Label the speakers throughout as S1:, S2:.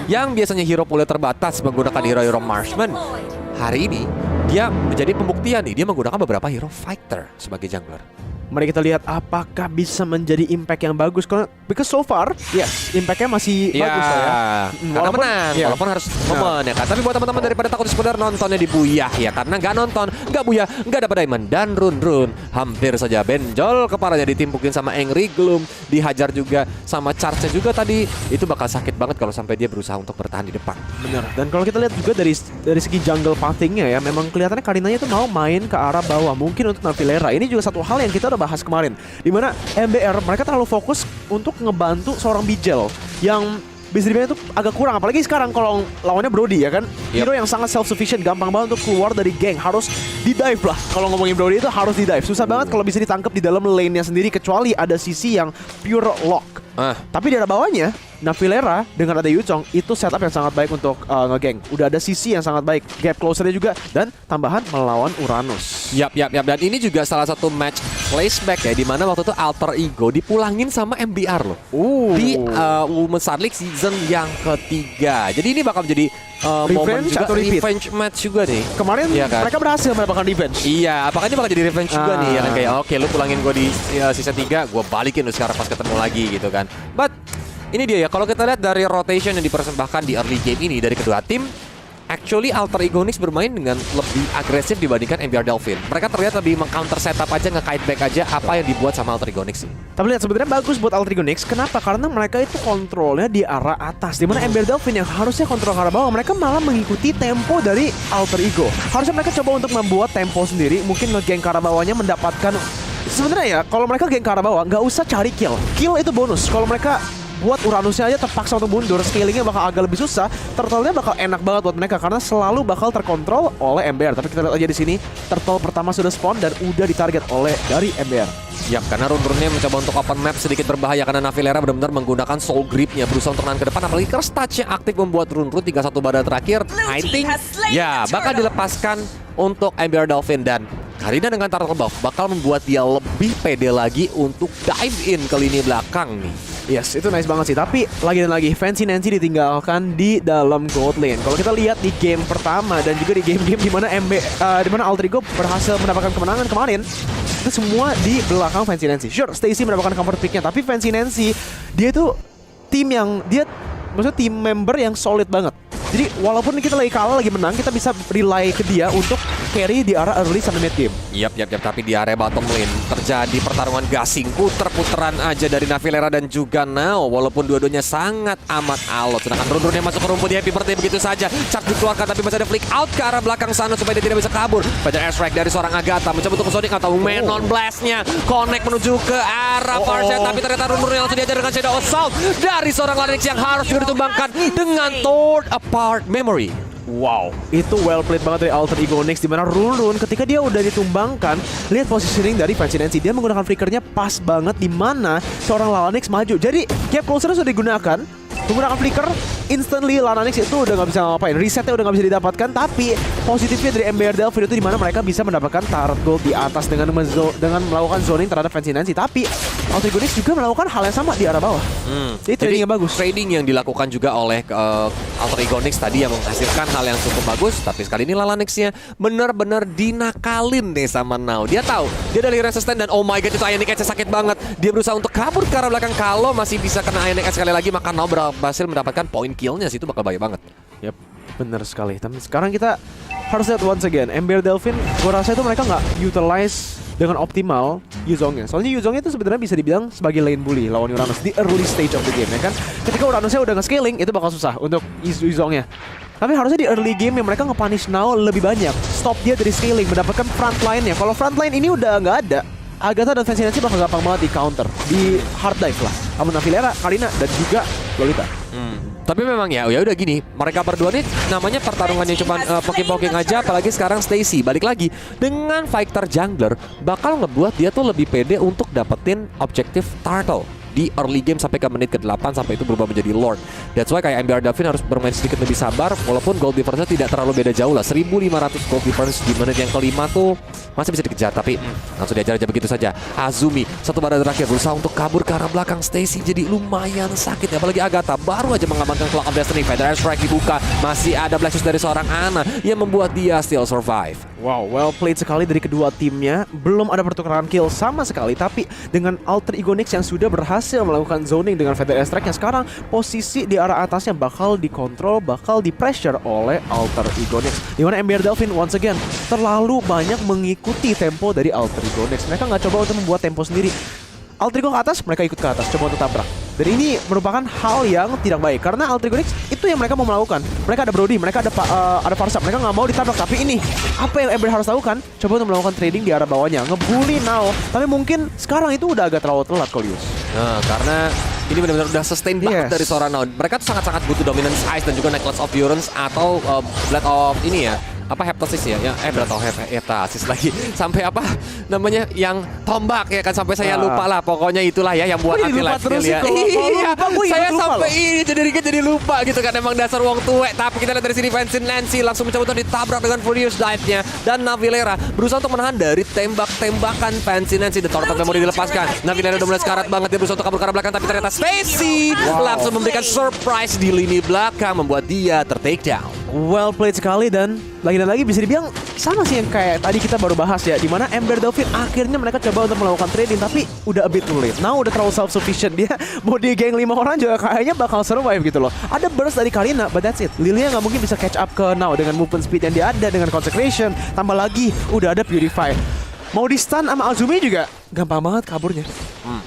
S1: yang biasanya hero poolnya terbatas menggunakan hero-hero marksman, hari ini dia menjadi pembuktian nih, dia menggunakan beberapa hero fighter sebagai jungler.
S2: Mari kita lihat apakah bisa menjadi impact yang bagus. Because so far, yes, impactnya masih bagus lah ya.
S1: Karena menang, walaupun harus momen ya kan. Tapi buat teman-teman daripada takut sekedar nontonnya di buyah ya, karena nggak nonton, nggak buyah, nggak dapat diamond dan run hampir saja benjol kepalanya ditimpukin sama Angry Gloom, dihajar juga sama charge-nya juga tadi. Itu bakal sakit banget kalau sampai dia berusaha untuk bertahan di depan.
S2: Bener. Dan kalau kita lihat juga dari segi jungle pathing-nya ya, memang kelihatannya Karinanya itu mau main ke arah bawah. Mungkin untuk Navilera ini juga satu hal yang kita udah bahas kemarin, dimana MBR mereka terlalu fokus untuk ngebantu seorang Bijel yang bisa dibilang itu agak kurang, apalagi sekarang kalau lawannya Brody ya kan, hero yang sangat self sufficient, gampang banget untuk keluar dari geng, harus di dive lah. Kalau ngomongin Brody itu harus di dive, susah banget kalau bisa ditangkap di dalam lane-nya sendiri, kecuali ada sisi yang pure lock. Tapi di arah bawahnya Navilera dengan ada Yu Zhong itu setup yang sangat baik untuk ngegeng. Udah ada sisi yang sangat baik, gap closernya juga, dan tambahan melawan Uranus.
S1: Yap. Dan ini juga salah satu match flashback ya, dimana waktu itu Alter Ego dipulangin sama MBR loh. Di Women's League season yang ketiga. Jadi ini bakal menjadi momen juga revenge match juga nih.
S2: Kemarin ya kan? Mereka berhasil mendapatkan revenge.
S1: Iya, apakah ini bakal jadi revenge juga nih ya kan, kayak oke, lu pulangin gue di season 3, gue balikin lu sekarang pas ketemu lagi gitu kan. But ini dia ya, kalau kita lihat dari rotation yang dipersembahkan di early game ini dari kedua tim, actually Alter Ego Nyx bermain dengan lebih agresif dibandingkan MBR Delfin. Mereka terlihat lebih meng-counter setup aja, nge-kite back aja apa yang dibuat sama Alter Ego Nyx sih.
S2: Tapi lihat sebenarnya bagus buat Alter Ego Nyx. Kenapa? Karena mereka itu kontrolnya di arah atas, dimana MBR Delfin yang harusnya kontrol ke arah bawah, mereka malah mengikuti tempo dari Alter Ego. Harusnya mereka coba untuk membuat tempo sendiri, mungkin nge-gank ke arah bawahnya mendapatkan. Sebenarnya ya, kalau mereka gank ke arah bawah, nggak usah cari kill. Kill itu bonus. Kalau mereka buat Uranusnya aja terpaksa untuk mundur, scalingnya bakal agak lebih susah, turtle-nya bakal enak banget buat mereka karena selalu bakal terkontrol oleh MBR. Tapi kita lihat aja di sini, turtle pertama sudah spawn dan udah ditarget oleh dari MBR.
S1: Ya, karena run-runnya mencoba untuk open map sedikit berbahaya karena Navilera benar-benar menggunakan soul grip-nya, berusaha untuk nahan ke depan, apalagi Curse Touch-nya aktif membuat run-run 3-1 pada terakhir. I think ya bakal dilepaskan untuk MBR Dolphin, dan Karina dengan turtle buff bakal membuat dia lebih pede lagi untuk dive in ke lini belakang nih.
S2: Yes, itu nice banget sih. Tapi lagi dan lagi Fancy Nancy ditinggalkan di dalam gold lane. Kalau kita lihat di game pertama dan juga di game-game di mana Alter Ego berhasil mendapatkan kemenangan kemarin, itu semua di belakang Fancy Nancy. Sure, Stacy mendapatkan comfort pick-nya, tapi Fancy Nancy dia itu tim yang maksudnya tim member yang solid banget. Jadi walaupun kita lagi kalah, lagi menang, kita bisa rely ke dia untuk carry di arah early sampai mid game.
S1: Yap. Tapi di area bottom lane terjadi pertarungan gasing, puter-puteran aja dari Navilera dan juga Nao. Walaupun dua-duanya sangat amat alot. Sedangkan run-runnya masuk ke rumput di happy birthday begitu saja. Charge dikeluarkan tapi masih ada flick out ke arah belakang sana supaya dia tidak bisa kabur. Fajar airstrike dari seorang Agatha mencoba untuk Sonic atau Menon blast-nya. Connect menuju ke arah Farsight, tapi ternyata run-runnya langsung diajar dengan Shadow Assault dari seorang Larynx yang harus juga ditumbangkan dengan Torn Apart Memory.
S2: Wow, itu well played banget dari Alter Ego Nyx, dimana run ketika dia udah ditumbangkan, lihat positioning dari Fancy Nancy, dia menggunakan flickernya pas banget dimana seorang Larynx maju. Jadi gap closer sudah digunakan, menggunakan flicker, instantly Larynx itu udah nggak bisa ngapain, resetnya udah nggak bisa didapatkan. Tapi positifnya dari MBR Delphin itu dimana mereka bisa mendapatkan turret gold di atas dengan melakukan zoning terhadap Fancy Nancy. Tapi Alter Ego Nyx juga melakukan hal yang sama di arah bawah. Jadi tradingnya bagus.
S1: Trading yang dilakukan juga oleh Alter Ego Nyx tadi yang menghasilkan hal yang cukup bagus. Tapi sekali ini Larynx-nya benar-benar dinakalin deh sama Nao. Dia tahu dia dari resisten dan oh my god, itu Ionic Edge sakit banget. Dia berusaha untuk kabur ke arah belakang. Kalau masih bisa kena Ionic Edge sekali lagi, maka Nao berhasil mendapatkan point kill-nya sih. Itu bakal bahaya banget.
S2: Yap, bener sekali. Tapi sekarang kita harus lihat once again, MBR Delphin, gua rasa itu mereka nggak utilize dengan optimal Yu Zhong-nya. Soalnya Yu Zhong-nya itu sebenarnya bisa dibilang sebagai lane bully lawan Uranus di early stage of the game ya kan. Ketika Uranusnya udah nge-scaling, itu bakal susah untuk Yu Zhong-nya. Tapi harusnya di early game yang mereka nge-punish Nao lebih banyak, stop dia dari scaling, mendapatkan front line-nya. Kalau front line ini udah nggak ada, Agatha dan Fancy Nancy bakal gampang banget di counter, di hard dive lah. Namun Navilera, Karina, dan juga Lolita.
S1: Tapi memang ya udah gini, mereka berdua nih namanya pertarungan yang cuma poking-poking aja, apalagi sekarang Stacy balik lagi dengan fighter jungler bakal ngebuat dia tuh lebih pede untuk dapetin objektif turtle. di early game sampai ke menit ke-8 sampai itu berubah menjadi Lord. That's why kayak MBR Davin harus bermain sedikit lebih sabar walaupun gold difference-nya tidak terlalu beda jauh lah. 1500 gold difference di menit yang kelima tuh masih bisa dikejar tapi langsung diajar aja begitu saja. Azumi satu badan terakhir berusaha untuk kabur ke arah belakang Stacy jadi lumayan sakit ya. Apalagi Agatha baru aja mengamankan Clock of Destiny. Feather Strike dibuka, masih ada Black Shoes dari seorang Ana yang membuat dia still survive.
S2: Wow, well played sekali dari kedua timnya. Belum ada pertukaran kill sama sekali, tapi dengan Alter Ego Nyx yang sudah berhasil melakukan zoning dengan Feather Strike yang sekarang posisi di arah atasnya bakal dikontrol, bakal di pressure oleh Alter Ego Nyx. Dimana MBR Delfin once again terlalu banyak mengikuti tempo dari Alter Ego Nyx. Mereka nggak coba untuk membuat tempo sendiri. Alter Ego ke atas, mereka ikut ke atas, coba untuk tabrak. Dan ini merupakan hal yang tidak baik karena Alter Ego Nyx itu yang mereka mau melakukan. Mereka ada Brody, mereka ada Farsa, mereka nggak mau ditabrak. Tapi ini apa yang MBR harus lakukan? Coba untuk melakukan trading di arah bawahnya, ngebully Now. Tapi mungkin sekarang itu udah agak terlalu telat, Kolius.
S1: Nah, karena ini benar-benar udah sustain banget dari seorang Now. Mereka tuh sangat-sangat butuh Dominance Ice dan juga Necklace of Endurance atau Blood of ini ya. Apa heptasis ya? Blood of heptasis lagi. Sampai apa namanya yang tombak ya kan sampai saya lupa lah. Pokoknya itulah ya yang buat hati life ya. Iya, saya sampai ini jadi lupa gitu kan emang dasar wong tuwek. Tapi kita lihat dari sini Vincent Nancy langsung mencoba untuk ditabrak dengan Furious Dive-nya dan Navilera berusaha untuk menahan dari tembak-tembakan Vincent Nancy. The Torrent of Memory dilepaskan. Navilera udah mulai sekarat banget dia berusaha untuk kabur ke arah belakang tapi ternyata Stacy langsung memberikan surprise di lini belakang membuat dia ter-take down.
S2: Well played sekali dan lagi bisa dibilang sama sih yang kayak tadi kita baru bahas ya, dimana Ember Dolphin akhirnya mereka coba untuk melakukan trading tapi udah a bit too late. Now udah terlalu self sufficient, dia mau di geng 5 orang juga kayaknya bakal survive gitu loh. Ada burst dari Karina but that's it. Lilia nggak mungkin bisa catch up ke Now dengan movement speed yang dia ada, dengan Consecration, tambah lagi udah ada Purify. Mau di stun sama Azumi juga gampang banget kaburnya.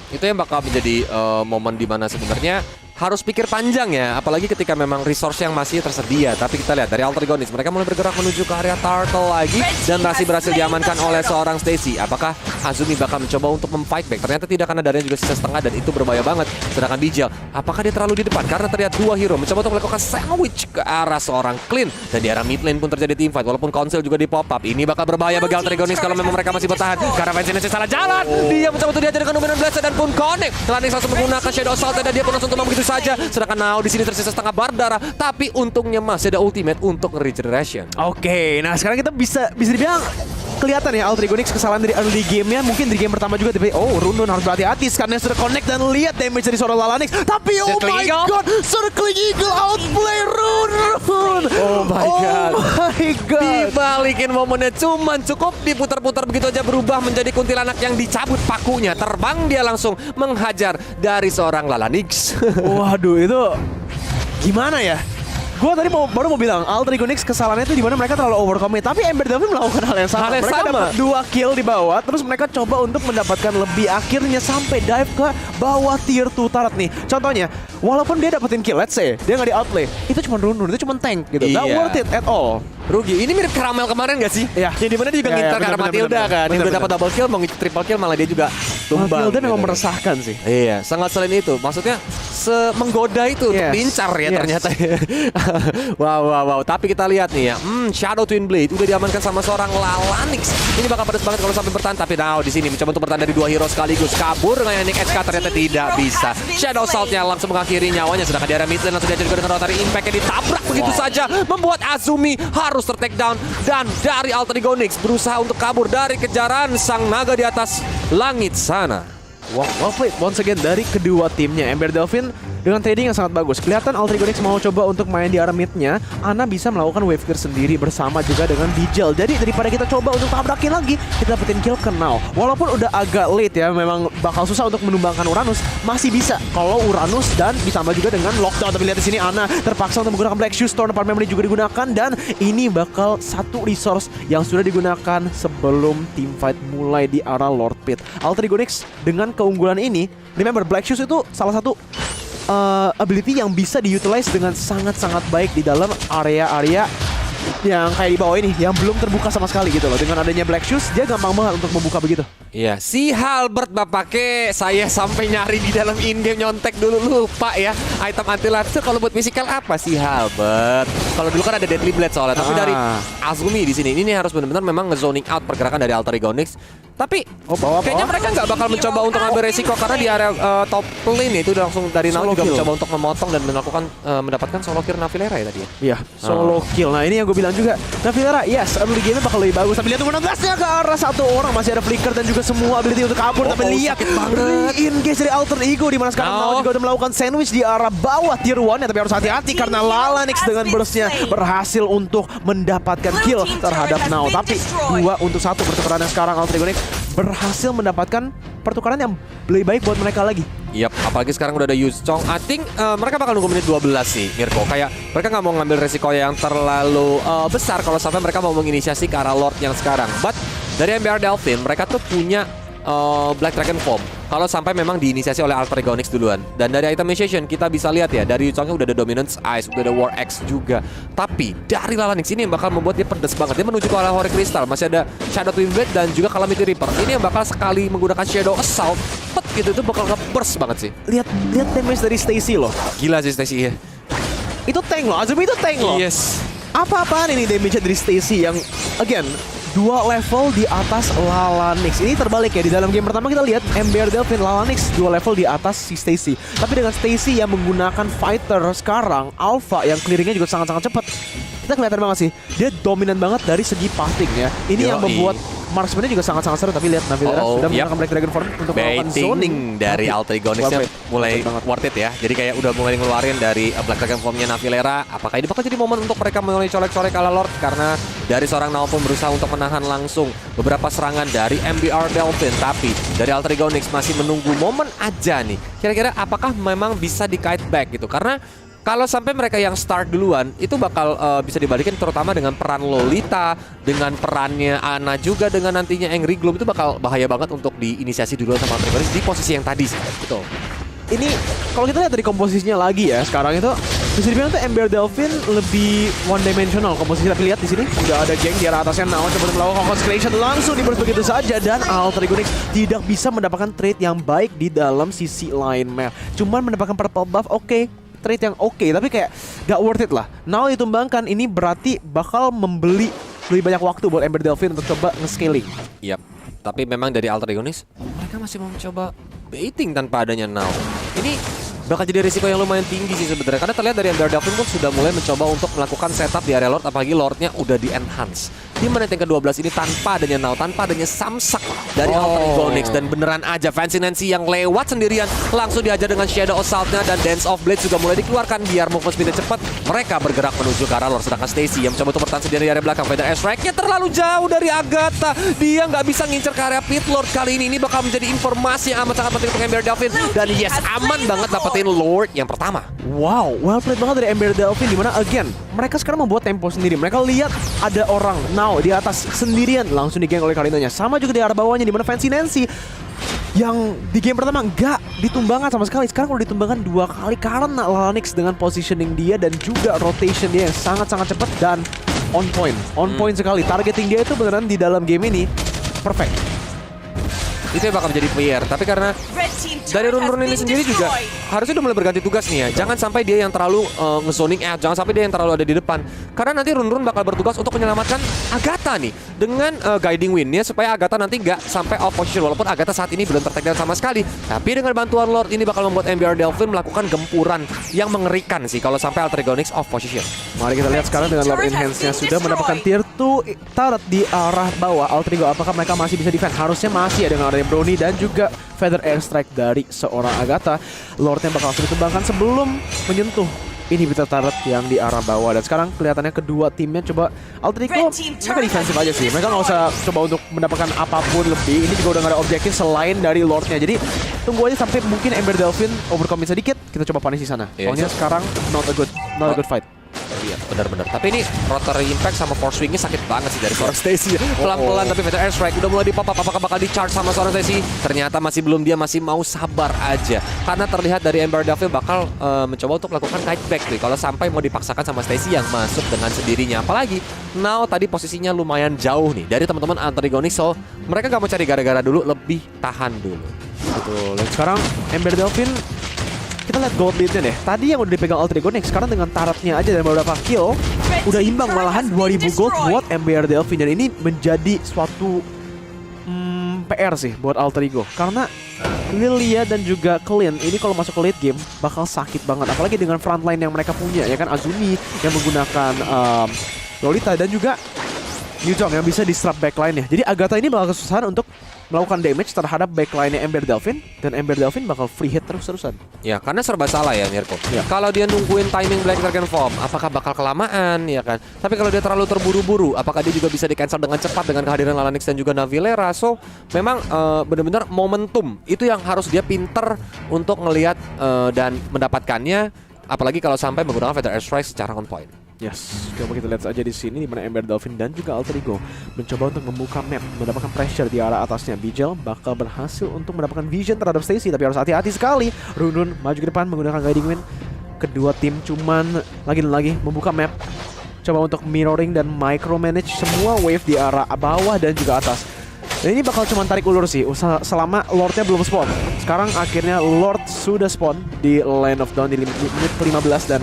S1: Itu yang bakal menjadi momen dimana sebenarnya harus pikir panjang ya, apalagi ketika memang resource yang masih tersedia. Tapi kita lihat dari Alter Ego Nyx, mereka mulai bergerak menuju ke area Turtle lagi dan masih berhasil diamankan oleh seorang Stacy. Apakah Azumi bakal mencoba untuk memfight back? Ternyata tidak, karena darahnya juga sisa setengah dan itu berbahaya banget. Sedangkan Bijal, apakah dia terlalu di depan? Karena terlihat dua hero mencoba untuk melakukan sandwich ke arah seorang Clean dan di arah mid lane pun terjadi team fight. Walaupun Council juga di pop up, ini bakal berbahaya bagi Alter Ego Nyx kalau memang mereka masih bertahan. Karena Vincent salah jalan, dia mencoba untuk diajar dengan Dominant Blast dan pun connect. Lanix langsung menggunakan Shadow Assault dan dia pun langsung tumbang begitu saja. Sedangkan Now di sini tersisa setengah bar darah, tapi untungnya masih ada ultimate untuk regeneration.
S2: Oke, nah sekarang kita bisa dibilang kelihatan ya Alter Ego Nyx kesalahan dari early game-nya. Mungkin di game pertama juga tiba-tiba Rundun harus berhati-hati karena sudah connect dan lihat damage dari seorang Lalanix. Tapi oh my god, Circling Eagle outplay Rundun. Oh my god.
S1: Dibalikin momennya, cuman cukup diputar-putar begitu aja berubah menjadi kuntilanak yang dicabut pakunya. Terbang dia langsung menghajar dari seorang Lalanix.
S2: Waduh, itu gimana ya? Gue tadi baru mau bilang Alter Ego Nyx kesalahannya itu dimana mereka terlalu overcommit, tapi Ember Delphin melakukan hal yang sama. Mereka dapat 2 kill di bawah, terus mereka coba untuk mendapatkan lebih, akhirnya sampai dive ke bawah tier 2 turret nih. Contohnya, walaupun dia dapetin kill, let's say dia nggak di outplay, itu cuma Rundun, itu cuma tank gitu, nggak worth it at all.
S1: Rugi. Ini mirip Karamel kemarin gak sih?
S2: Iya.
S1: Yang dimana dia juga ngincar karena Matilda kan. Dia udah dapat double kill, mau triple kill malah dia juga tumbang.
S2: Matilda memang meresahkan sih.
S1: Iya, sangat selain itu. Maksudnya menggoda itu untuk diincar ya ternyata. Wow. Tapi kita lihat nih ya. Shadow Twin Blade udah diamankan sama seorang Lalanix. Ini bakal pedas banget kalau sampai bertahan. Tapi Now di sini mencoba untuk bertahan dari 2 hero sekaligus. Kabur dengan Nick SK ternyata tidak bisa. Shadow Assault-nya langsung mengakhiri nyawanya. Sedangkan di area mid lane langsung diajar juga dengan Rotary Impact-nya ditabrak begitu saja. Membuat Azumi harus ter-take down. Dan dari Alter Ego Nyx berusaha untuk kabur dari kejaran sang naga di atas langit sana.
S2: Well played once again dari kedua timnya. Ember Delphin dengan trading yang sangat bagus. Kelihatan Alter Ego Nyx mau coba untuk main di arah mid-nya. Ana bisa melakukan wave clear sendiri bersama juga dengan Bijal. Jadi daripada kita coba untuk tabrakin lagi, kita dapetin kill ke Now. Walaupun udah agak late ya, memang bakal susah untuk menumbangkan Uranus. Masih bisa kalau Uranus dan ditambah juga dengan lockdown. Tapi lihat di sini Ana terpaksa untuk menggunakan Black Shoes, Torn Apart Memory juga digunakan, dan ini bakal satu resource yang sudah digunakan sebelum team fight mulai di arah Lord Pit. Alter Ego Nyx dengan keunggulan ini, remember Black Shoes itu salah satu ability yang bisa diutilize dengan sangat-sangat baik di dalam area-area yang kayak di bawah ini yang belum terbuka sama sekali gitu loh. Dengan adanya Black Shoes dia gampang banget untuk membuka begitu.
S1: Iya, si Halbert bapaknya saya sampai nyari di dalam in-game, nyontek dulu, lupa ya. Item anti laser kalau buat physical apa sih Halbert? Kalau dulu kan ada Deadly Blade soalnya, tapi dari Azumi di sini ini harus benar-benar memang nge-zoning out pergerakan dari Alter Ego Nyx. Tapi
S2: bawa
S1: kayaknya mereka nggak bakal mencoba untuk ngambil resiko karena di area top lane itu udah langsung dari Nao juga mencoba untuk memotong dan mendapatkan solo kill Navilera ya tadi ya.
S2: Iya, solo kill. Nah ini yang gue bilang juga, Navilera yes, early game bakal lebih bagus. Tapi lihat 16-nya ke arah satu orang, masih ada flicker dan juga semua ability untuk kabur. Tapi lihat re-engage dari Alter Ego di mana sekarang Nao juga udah melakukan sandwich di arah bawah tier 1-nya. Tapi harus hati-hati karena Lalanix dengan burst-nya berhasil untuk mendapatkan kill terhadap Nao. Tapi 2-1 pertukaran yang sekarang Alter Ego berhasil mendapatkan pertukaran yang lebih baik buat mereka lagi.
S1: Yap, apalagi sekarang udah ada Yuchong. I think mereka bakal nunggu menit 12 sih, Mirko. Kayak mereka nggak mau ngambil resiko yang terlalu besar kalau sampai mereka mau menginisiasi ke arah Lord yang sekarang. But dari MBR Delfin, mereka tuh punya Black Dragon Form kalau sampai memang diinisiasi oleh Alter Ego duluan. Dan dari itemization kita bisa lihat ya, dari Yuchongnya udah ada Dominance Ice, udah ada War X juga. Tapi dari Lalanix ini yang bakal membuat dia pedes banget. Dia menuju ke arah Hori Crystal, masih ada Shadow Twin Blade dan juga Calamity Reaper. Ini yang bakal sekali menggunakan Shadow Assault, gitu itu bakal nge-burst banget sih.
S2: Lihat damage dari Stacy loh.
S1: Gila sih Stacy ya.
S2: Itu tank loh, Azumi itu tank loh.
S1: Yes.
S2: Apa-apaan ini damage dari Stacy yang again 2 level di atas Lalanix. Ini terbalik ya, di dalam game pertama kita lihat MBR Delfin Lalanix 2 level di atas si Stacy. Tapi dengan Stacy yang menggunakan fighter sekarang Alpha yang clearingnya juga sangat-sangat cepat. Kita kelihatan banget sih, dia dominan banget dari segi pathing ya. Ini yang membuat marksman-nya juga sangat-sangat seru. Tapi lihat Navilera sudah menggunakan Black Dragon Form untuk melakukan zoning
S1: dari Alter Ego mulai worth it ya. Jadi kayak udah mulai ngeluarin dari Black Dragon Form-nya Navilera. Apakah ini bakal jadi momen untuk mereka mulai colek-colek ala Lord? Karena dari seorang Nao pun berusaha untuk menahan langsung beberapa serangan dari MBR Delfin. Tapi dari Alter Ego masih menunggu momen aja nih. Kira-kira apakah memang bisa di-kite back gitu? Karena kalau sampai mereka yang start duluan, itu bakal bisa dibalikin terutama dengan peran Lolita, dengan perannya Ana juga, dengan nantinya Angry Gloom, itu bakal bahaya banget untuk diinisiasi duluan sama Alter Ego di posisi yang tadi sih. Betul.
S2: Ini kalau kita lihat dari komposisinya lagi ya, sekarang itu bisa dibilang tuh MBR Delfin lebih one dimensional komposisi. Tapi lihat di sini udah ada geng di arah atasnya. Nao coba melakukan consecration langsung diburst begitu saja, dan Alter Ego tidak bisa mendapatkan trade yang baik di dalam sisi line map. Cuman mendapatkan purple buff, trade yang tapi kayak gak worth it lah. Nao ditumbangkan, ini berarti bakal membeli lebih banyak waktu buat MBR Delfin untuk coba nge-scaling.
S1: Yap, tapi memang dari Alter Ego mereka masih mau mencoba baiting tanpa adanya Nao. Ini bakal jadi risiko yang lumayan tinggi sih sebenarnya, karena terlihat dari MBR Delfin pun sudah mulai mencoba untuk melakukan setup di area Lord, apalagi Lordnya udah di-enhance. Di menit yang ke-12 ini tanpa adanya Nao, tanpa adanya Samsak dari Alter Ego dan beneran aja Fancy Nancy yang lewat sendirian langsung diajar dengan Shadow Assault-nya, dan Dance of Blade juga mulai dikeluarkan biar movement speed-nya cepat. Mereka bergerak menuju ke arah Lord, sedangkan Stacy yang mencoba untuk bertahan sendiri di area belakang. Feather Airstrike-nya terlalu jauh dari Agatha, dia nggak bisa ngincer ke area Pit Lord kali ini. Ini bakal menjadi informasi yang amat sangat penting untuk MBR Delfin, dan yes, aman banget dapetin Lord yang pertama.
S2: Wow, well played banget dari MBR Delfin, dimana again mereka sekarang membuat tempo sendiri. Mereka lihat ada orang Nao di atas sendirian, langsung digeng oleh Karinanya. Sama juga di arah bawahnya, dimana Fancy Nancy yang di game pertama nggak ditumbangkan sama sekali. Sekarang udah ditumbangkan 2 kali karena Lalanix dengan positioning dia dan juga rotation dia yang sangat-sangat cepat dan on point sekali. Targeting dia itu beneran di dalam game ini perfect.
S1: Itu yang bakal menjadi player, tapi karena dari run-run ini sendiri juga harusnya udah mulai berganti tugas nih ya. Jangan sampai dia yang terlalu nge-zoning out, jangan sampai dia yang terlalu ada di depan. Karena nanti run-run bakal bertugas untuk menyelamatkan Agatha nih dengan guiding win-nya supaya Agatha nanti nggak sampai off position. Walaupun Agatha saat ini belum tertag down sama sekali, tapi dengan bantuan Lord ini bakal membuat MBR Delfin melakukan gempuran yang mengerikan sih kalau sampai Alter Ego off position.
S2: Mari kita lihat sekarang dengan Lord Enhance-nya sudah mendapatkan tier 2 turret di arah bawah. Alter Ego apakah mereka masih bisa defend? Harusnya masih ya, dengan Brony dan juga Feather Airstrike dari seorang Agatha. Lordnya bakal langsung dikembangkan sebelum menyentuh inhibitor turret yang di arah bawah. Dan sekarang kelihatannya kedua timnya coba Alter Ego mereka defensif aja sih. Mereka nggak usah coba untuk mendapatkan apapun lebih. Ini juga udah nggak ada objektif selain dari Lordnya. Jadi tunggu aja sampai mungkin MBR Delfin overcommit sedikit. Kita coba punish di sana. Soalnya sekarang not a good fight.
S1: Iya, benar-benar. Tapi ini rotary impact sama force wing-nya sakit banget sih dari seorang Stacy. Pelan-pelan tapi Feather Airstrike udah mulai di-pop up. Apakah bakal di-charge sama seorang Stacy? Ternyata masih belum, dia masih mau sabar aja. Karena terlihat dari MBR Delfin bakal mencoba untuk melakukan kite back nih kalau sampai mau dipaksakan sama Stacy yang masuk dengan sendirinya. Apalagi Nao tadi posisinya lumayan jauh nih dari teman-teman Alter Ego, so mereka nggak mau cari gara-gara dulu, lebih tahan dulu.
S2: Betul. Dan sekarang MBR Delfin, kita lihat gold lead-nya deh. Tadi yang udah dipegang Alter Ego sekarang dengan tarotnya aja dan beberapa kill udah imbang, malahan 2000 gold buat MBR Delfin. Dan ini menjadi suatu PR sih buat Alter Ego. Karena Lilia dan juga Clint ini kalau masuk ke late game bakal sakit banget. Apalagi dengan frontline yang mereka punya ya kan, Azumi yang menggunakan Lolita dan juga Yuzong yang bisa disrupt backline-nya. Jadi Agatha ini bakal kesusahan untuk melakukan damage terhadap backline-nya Ember Delphine, dan Ember Delphine bakal free hit terus-terusan.
S1: Ya, karena serba salah ya Mirko.
S2: Ya.
S1: Kalau dia nungguin timing Black Dragon Form, apakah bakal kelamaan ya kan? Tapi kalau dia terlalu terburu-buru, apakah dia juga bisa di-cancel dengan cepat dengan kehadiran Lalanix dan juga Navilera? So, memang benar-benar momentum itu yang harus dia pinter untuk ngelihat dan mendapatkannya, apalagi kalau sampai menggunakan Feather Airstrike secara on point.
S2: Yes, coba kita lihat saja di sini di mana Ember Delphine dan juga Alter Ego mencoba untuk membuka map, mendapatkan pressure di arah atasnya. Bijel bakal berhasil untuk mendapatkan vision terhadap Stacy, tapi harus hati-hati sekali. Runun maju ke depan menggunakan Guiding Wind. Kedua tim cuman lagi dan lagi membuka map, coba untuk mirroring dan micromanage semua wave di arah bawah dan juga atas. Dan ini bakal cuma tarik ulur sih selama Lordnya belum spawn. Sekarang akhirnya Lord sudah spawn di Land of Dawn di menit ke-15 dan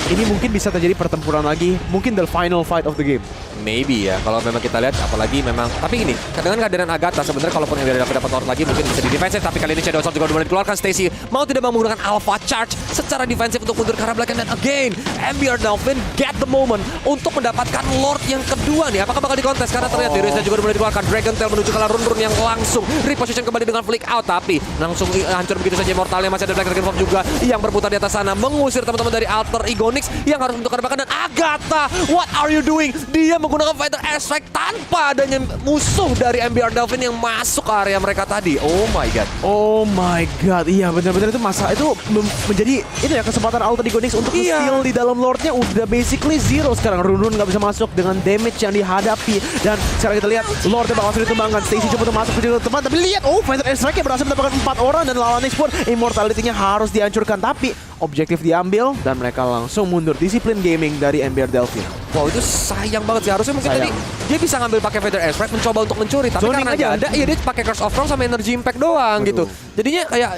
S2: ini mungkin bisa terjadi pertempuran lagi, mungkin the final fight of the game.
S1: Maybe ya, kalau memang kita lihat, apalagi memang. Tapi ini, dengan kehadiran Agatha, sebenarnya kalaupun yang dapat Lord lagi mungkin bisa di defensive. Tapi kali ini Shadow Assault juga udah dikeluarkan. Stacy mau tidak mau menggunakan Alpha Charge secara defensif untuk mundur ke arah belakang. Dan again, Ember Delphine get the moment untuk mendapatkan Lord yang kedua nih. Apakah bakal dikontes? Karena terlihat Diriusnya juga udah dikeluarkan. Dragon Tail menuju ke run yang langsung reposition kembali dengan flick out. Tapi langsung hancur begitu saja. Immortalnya masih ada Black Dragon Form juga yang berputar di atas sana, mengusir teman-teman dari Alter Ego Nyx yang harus untuk ke belakang. Dan Agatha, what are you doing? Dia menggunakan Fighter Airstrike tanpa adanya musuh dari Ember Delphine yang masuk ke area mereka tadi. Oh my god.
S2: Oh my god, iya benar-benar itu masa itu menjadi itu ya kesempatan Alter Ego Nyx untuk steal di dalam Lordnya udah basically zero sekarang. Runun nggak bisa masuk dengan damage yang dihadapi, dan sekarang kita lihat Lordnya bakal sulit ditumbangkan. Stacy coba untuk masuk ke teman, tapi lihat Fighter Airstrike berhasil mendapatkan 4 orang dan Lalanix pun immortality-nya harus dihancurkan, tapi objektif diambil dan mereka langsung mundur. Disiplin gaming dari Ember Delphine.
S1: Wow, itu sayang banget sih. Harusnya mungkin tadi dia bisa ngambil pakai Feather Airstrike mencoba untuk mencuri, tapi
S2: Zoning
S1: karena
S2: aja
S1: ada, iya dia pakai Curse of Wrong sama Energy Impact doang gitu. Jadinya kayak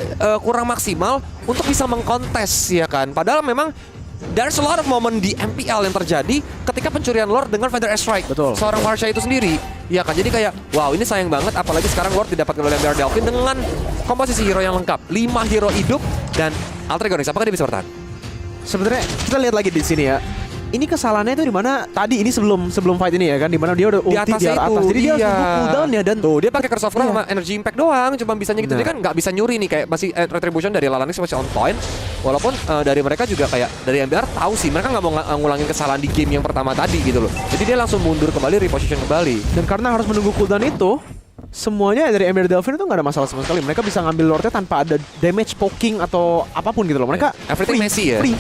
S1: kurang maksimal untuk bisa mengkontes ya kan. Padahal memang there's a lot of moment di MPL yang terjadi ketika pencurian Lord dengan Feather Airstrike.
S2: Betul.
S1: Seorang Marsha itu sendiri. Ya kan, jadi kayak wow, ini sayang banget, apalagi sekarang Lord didapatkan oleh Ember Delphine dengan komposisi hero yang lengkap. 5 hero hidup dan Alter Ego Nyx. Apakah dia bisa bertahan?
S2: Sebenarnya kita lihat lagi di sini ya. Ini kesalahannya itu di mana tadi ini sebelum fight ini ya kan, di mana dia udah ulti di arah atas. Jadi dia harus nunggu cooldown ya, dan
S1: tuh dia pakai Curse of Wrath sama Energy Impact doang, cuma bisanya gitu. Dia kan nggak bisa nyuri nih, kayak masih Retribution dari Lalanix masih on point. Walaupun dari mereka juga kayak dari MBR tahu sih mereka nggak mau ngulangin kesalahan di game yang pertama tadi gitu loh. Jadi dia langsung mundur kembali, reposition kembali.
S2: Dan karena harus menunggu cooldown itu, semuanya dari Ember Delphine itu nggak ada masalah sama sekali. Mereka bisa ngambil Lordnya tanpa ada damage poking atau apapun gitu loh. Mereka
S1: everything messy ya.
S2: Free,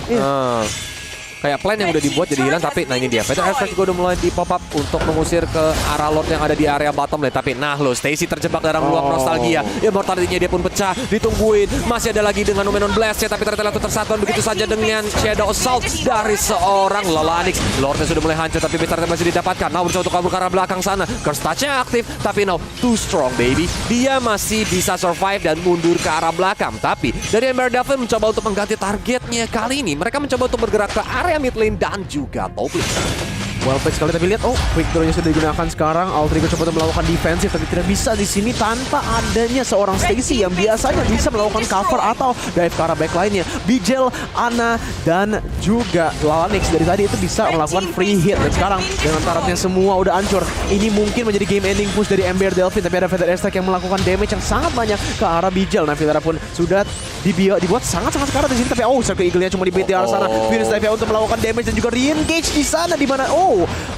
S1: Kayak plan yang udah dibuat jadi hilang, tapi nah ini dia Feather Airstrike juga udah mulai di pop up untuk mengusir ke arah Lord yang ada di area bottom lane. Tapi nah lo, Stacy terjebak dalam ruang nostalgia. Immortality-nya dia pun pecah, ditungguin. Masih ada lagi dengan Numenon Blast ya, tapi ternyata tersatuan begitu saja dengan Shadow Assault dari seorang Lalanix. Lordnya sudah mulai hancur, tapi Bestarnya masih didapatkan. Now berusaha untuk kabur ke arah belakang sana. Curse Touch-nya aktif, tapi now too strong baby. Dia masih bisa survive dan mundur ke arah belakang. Tapi dari Ember Delphine mencoba untuk mengganti targetnya. Kali ini mereka mencoba untuk bergerak ke area mid lane dan juga top lane.
S2: Well played sekali, tapi lihat quick draw-nya sudah digunakan sekarang. Alter Ego coba untuk melakukan defensif, tapi tidak bisa di sini tanpa adanya seorang Stacy yang biasanya bisa melakukan cover atau dive ke arah backline-nya. Bijel, Ana, dan juga Lalanix dari tadi itu bisa melakukan free hit, dan sekarang dengan tarotnya semua udah hancur. Ini mungkin menjadi game ending push dari Ember Delphine, tapi ada Feather Airstrike yang melakukan damage yang sangat banyak ke arah Bijel. Navilera pun sudah dibuat sangat-sangat karat di sini, tapi Circle Eagle-nya cuma di arah sana. Venus Dive untuk melakukan damage dan juga re-engage di sana, di mana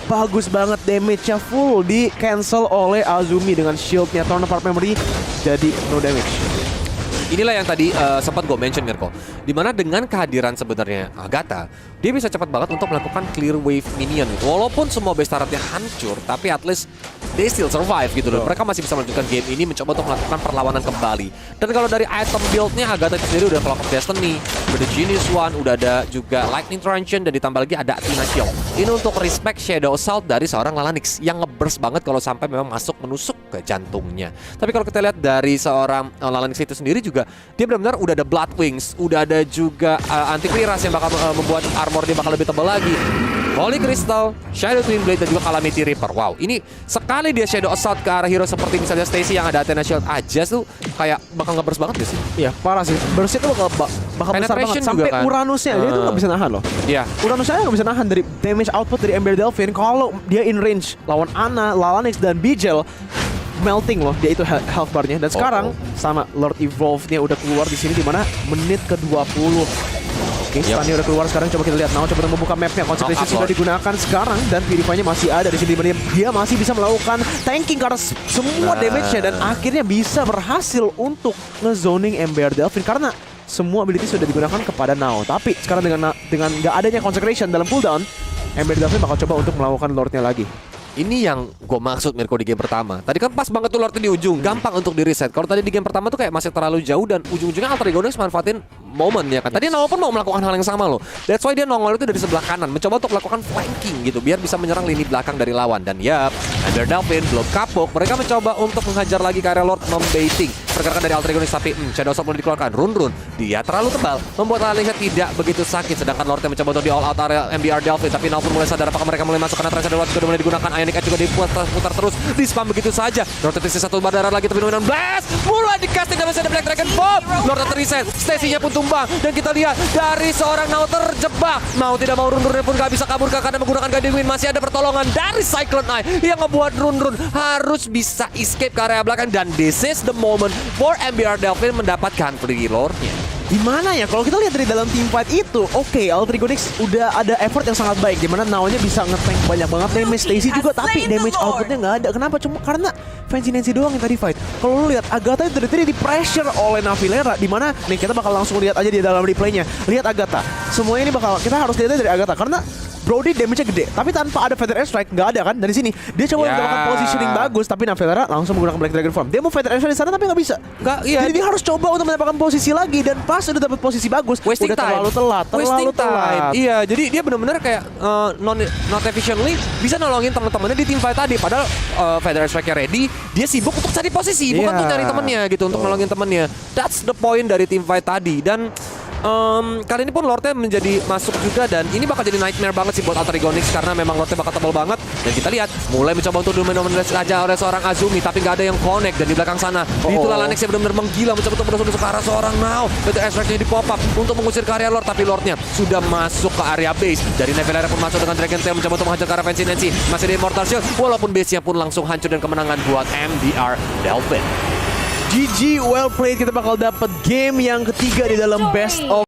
S2: bagus banget, damage-nya full di cancel oleh Azumi dengan shield-nya Torn Apart Memory, jadi no damage.
S1: Inilah yang tadi sempat gue mention Mirko, dimana dengan kehadiran sebenarnya Agatha, dia bisa cepat banget untuk melakukan clear wave minion. Walaupun semua base turretnya hancur, tapi at least they still survive gitu loh. Mereka masih bisa melanjutkan game ini, mencoba untuk melakukan perlawanan kembali. Dan kalau dari item build-nya, Agatha itu sendiri udah Clock of Destiny, udah ada Genius One, udah ada juga Lightning Truncheon, dan ditambah lagi ada Athena Shield. Ini untuk respect Shadow Assault dari seorang Lalanix yang ngeburst banget kalau sampai memang masuk menusuk ke jantungnya. Tapi kalau kita lihat dari seorang Lalanix itu sendiri juga, dia benar-benar udah ada Blood Wings, udah ada juga Antivirus yang bakal membuat armor dia bakal lebih tebal lagi. Holy Crystal, Shadow Twin Blade, dan juga Calamity Reaper. Wow, ini sekali sekali dia shadow assault ke arah hero seperti misalnya Stacy yang ada Athena Shield aja tuh kayak bakal nge-burst banget gak sih?
S2: Iya, parah sih. Burst itu bakal besar banget. Sampai
S1: juga kan?
S2: Uranusnya dia tuh nggak bisa nahan loh.
S1: Iya.
S2: Uranusnya nggak bisa nahan dari damage output dari Ember Delphine. Kalau dia in range lawan Ana, Lalanix dan Bijel, melting loh dia itu health bar-nya. Dan sekarang sama Lord Evolve-nya udah keluar di sini di mana menit ke-20. Oke, stunnya udah keluar sekarang. Coba kita lihat Nao coba membuka mapnya. Consecration sudah digunakan sekarang dan Purify-nya masih ada di sini. Dia masih bisa melakukan tanking karena semua damage-nya dan akhirnya bisa berhasil untuk nge-zoning Ember Delphine karena semua ability sudah digunakan kepada Nao. Tapi sekarang dengan nggak adanya Consecration dalam cooldown, Ember Delphine bakal coba untuk melakukan Lord-nya lagi.
S1: Ini yang gue maksud Mirko di game pertama. Tadi kan pas banget tuh Lord di ujung, gampang untuk di reset. Kalau tadi di game pertama tuh kayak masih terlalu jauh dan ujung-ujungnya Alter Ego manfaatin momen ya kan. Tadi Nao pun mau melakukan hal yang sama loh. That's why dia nongol itu dari sebelah kanan, mencoba untuk melakukan flanking gitu biar bisa menyerang lini belakang dari lawan. Dan yap, Ember Delphine belum kapok. Mereka mencoba untuk menghajar lagi ke area Lord membaiting. Pergerakan dari Alter Ego tapi Shadow Assault belum dikeluarkan. Run dia terlalu tebal, membuat Alisha tidak begitu sakit. Sedangkan Lordnya mencoba untuk di all out area MBR Delphine, tapi Nao pun mulai sadar apakah mereka mulai masuk karena Tracer Lord juga mulai digunakan. Ionic Edge juga diputar terus, di spam begitu saja. Lord terreset satu berdarah lagi, tapi dominan blast mulai di casting dan masih ada Black Dragon Bomb. Lord terreset, Stacy-nya pun tumbang dan kita lihat dari seorang Nao terjebak. Nao tidak mau Run-Runnya pun gak bisa kabur karena menggunakan Guiding Wind. Masih ada pertolongan dari Cyclone Eye yang ngebuat Run harus bisa escape ke area belakang dan this is the moment for MBR Delphine mendapatkan free Lord-nya.
S2: Gimana ya kalau kita lihat dari dalam team fight itu, oke, Alter Ego udah ada effort yang sangat baik di mana Nao-nya bisa nge-tank banyak banget damage Stacy juga, tapi damage outputnya nggak ada. Kenapa? Cuma karena Fancy Nancy doang yang tadi fight. Kalau lu lihat Agatha itu dari tadi di pressure oleh Navilera, di mana nih kita bakal langsung lihat aja di dalam replaynya. Lihat Agatha, semuanya ini kita harus lihat dari Agatha karena Brody damage-nya gede, tapi tanpa ada Feather Airstrike nggak ada kan dari sini. Dia coba melakukan positioning bagus, tapi Navilera langsung menggunakan Black Dragon Form. Dia mau Feather Airstrike di sana tapi nggak bisa. Jadi dia harus coba untuk mendapatkan posisi lagi dan pas udah dapat posisi bagus,
S1: wasting
S2: udah
S1: time.
S2: terlalu telat.
S1: Iya, jadi dia benar-benar kayak not efficiently bisa nolongin teman-temannya di team fight tadi. Padahal Feather Airstrike-nya ready, dia sibuk untuk cari posisi, bukan untuk nyari temennya gitu, untuk nolongin temennya. That's the point dari team fight tadi. Dan kali ini pun Lordnya menjadi masuk juga dan ini bakal jadi nightmare banget sih buat Alter Ego karena memang Lordnya bakal tebal banget. Dan kita lihat mulai mencoba untuk dominate saja oleh seorang Azumi, tapi nggak ada yang connect. Dan di belakang sana itu Lalanix yang benar-benar menggila mencoba untuk menusuk ke arah seorang Nao. Betul Airstrike-nya di pop up untuk mengusir ke area Lord, tapi Lordnya sudah masuk ke area base. Dari Navilera pun masuk dengan Dragon Tail mencoba untuk menghajar ke arah Fancy Nancy. Masih di Immortal Shield walaupun base-nya pun langsung hancur dan kemenangan buat MBR Delphine.
S2: GG, well played. Kita bakal dapat game yang ketiga di dalam best of